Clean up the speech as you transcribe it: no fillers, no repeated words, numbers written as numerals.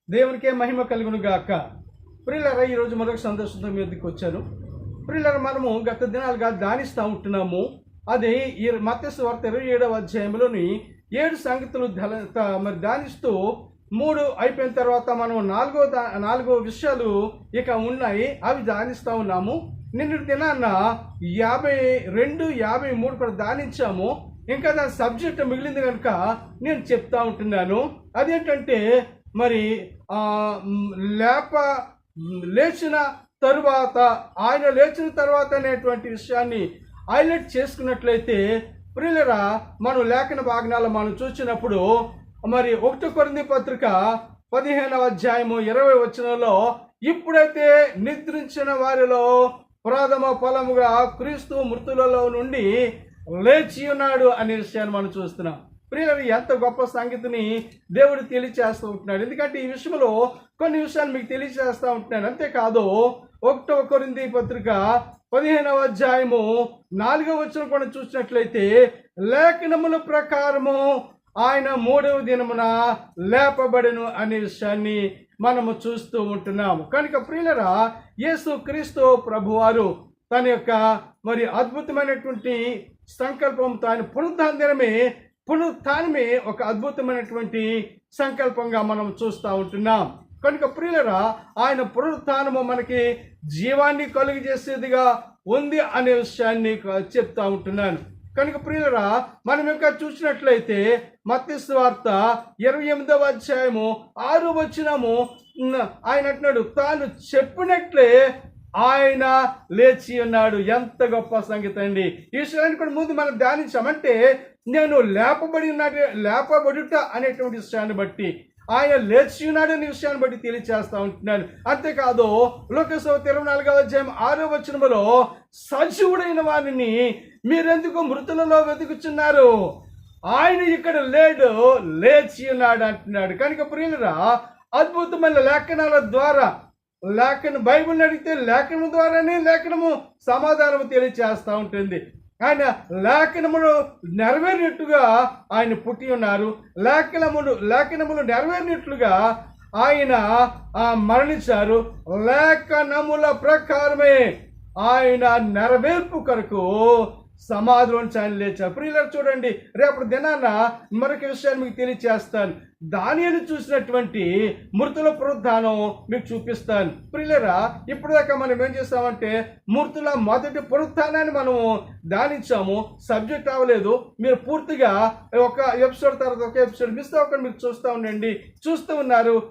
దేవునికే మహిమ కలుగును గాక. ప్రియులారా, ఈరోజు మరొక సందర్శనతో మీ వద్దకు వచ్చాను. ప్రియులారా, మనము గత దినాలుగా ధ్యానిస్తూ ఉంటున్నాము. అది ఈ మత్తయి సువార్త 27వ అధ్యాయంలోని 7 సంగతులు మరి ధ్యానిస్తూ 3 అయిపోయిన తర్వాత మనం నాలుగో విషయాలు ఇక ఉన్నాయి, అవి ధ్యానిస్తూ ఉన్నాము. నిన్నటి దినాన్న 52, 53 కూడా ధ్యానించాము. ఇంకా దాని సబ్జెక్ట్ మిగిలింది కనుక నేను చెప్తా ఉంటున్నాను. అదేంటంటే మరి లేచిన తరువాత, ఆయన లేచిన తర్వాత అనేటువంటి విషయాన్ని హైలైట్ చేసుకున్నట్లయితే ప్రియులరా, మనం లేఖన భాగనాలు మనం చూసినప్పుడు మరి 1 కొరింథీ పత్రిక 15వ అధ్యాయము 20వ వచనంలో, ఇప్పుడైతే నిద్రించిన వారిలో ప్రథమ ఫలముగా క్రీస్తు మృతులలో నుండి లేచి ఉన్నాడు అనే విషయాన్ని మనం చూస్తున్నాం. ప్రియులు, ఎంత గొప్ప సంగతిని దేవుడు తెలియచేస్తూ ఉంటున్నాడు. ఎందుకంటే ఈ విషయంలో కొన్ని విషయాలు మీకు తెలియచేస్తూ ఉంటున్నాను. అంతేకాదు 1 కొరింథీ పత్రిక 15వ అధ్యాయము 4వ వచనం కూడా చూసినట్లయితే, లేఖనముల ప్రకారము ఆయన 3వ దినమున లేపబడెను అనే విషయాన్ని మనము చూస్తూ ఉంటున్నాము. కనుక ప్రియులరా, యేసు క్రీస్తు ప్రభువారు తన యొక్క మరి అద్భుతమైనటువంటి సంకల్పం, తాను పునరుత్థానమే ఒక అద్భుతమైనటువంటి సంకల్పంగా మనం చూస్తూ ఉంటున్నాం. కనుక ప్రియులరా, ఆయన పునరుత్థానము మనకి జీవాన్ని కలుగజేసేదిగా ఉంది అనే విషయాన్ని చెప్తా ఉంటున్నాను. కనుక ప్రియులరా, మనం ఇంకా చూసినట్లయితే మత్తయి సువార్త 28వ అధ్యాయము 6వ వచనము ఆయన అంటున్నాడు, తాను చెప్పినట్లే ఆయన లేచి ఉన్నాడు. ఎంత గొప్ప సంగతి అండి! ఈ విషయాన్ని కూడా ముందు మనం ధ్యానించామంటే, నేను లేపబడుట అనేటువంటి విషయాన్ని బట్టి, ఆయన లేచి ఉన్నాడు అనే విషయాన్ని బట్టి తెలియచేస్తా ఉంటున్నాను. అంతేకాదు లూకాసు 24వ అధ్యాయం 6వ వచనములో, సజీవుడైన వారిని మీరెందుకు మృతులలో వెతుకుచున్నారు, ఆయన ఇక్కడ లేడు, లేచి ఉన్నాడు అంటున్నాడు. కనుక ప్రియులరా, అద్భుతమైన లేఖనాల ద్వారా, బైబిల్ని అడిగితే లేఖనం ద్వారానే లేఖనము సమాధానము తెలియచేస్తూ ఉంటుంది. ఆయన లేఖనములు నెరవేరినట్టుగా ఆయన పుట్టి ఉన్నారు. లేఖనములు నెరవేరినట్లుగా ఆయన మరణించారు. లేఖనముల ప్రకారమే ఆయన నెరవేర్పు కొరకు సమాధిలోంచి ఆయన లేచారు. ప్రియులారా, చూడండి, రేపటి దినాన మరొక విషయాన్ని మీకు తెలియచేస్తాను. దానియేలు చూసినటువంటి మృతుల పునరుద్ధానం మీకు చూపిస్తాను. ప్రియులారా, ఇప్పటిదాకా మనం ఏం చేస్తామంటే మృతుల మొదటి పునరుద్ధానాన్ని మనము ధ్యానించాము. సబ్జెక్ట్ అవ్వలేదు. మీరు పూర్తిగా ఒక ఎపిసోడ్ తర్వాత ఒక ఎపిసోడ్ మిస్ అవ్వకుండా మీరు చూస్తూ ఉండండి. చూస్తూ ఉన్నారు.